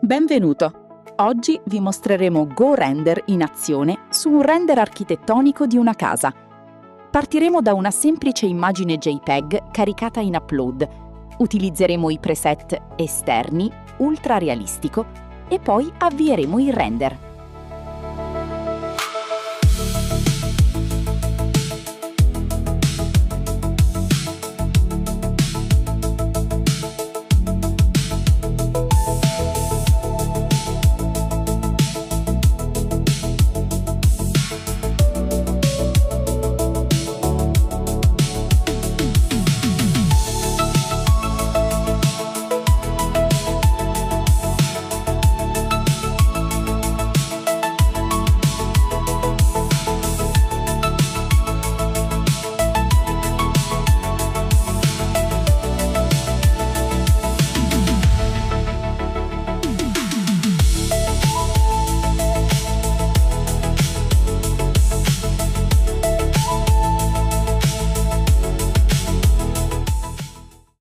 Benvenuto! Oggi vi mostreremo GoRender in azione su un render architettonico di una casa. Partiremo da una semplice immagine JPEG caricata in upload. Utilizzeremo i preset esterni, ultra realistico e poi avvieremo il render.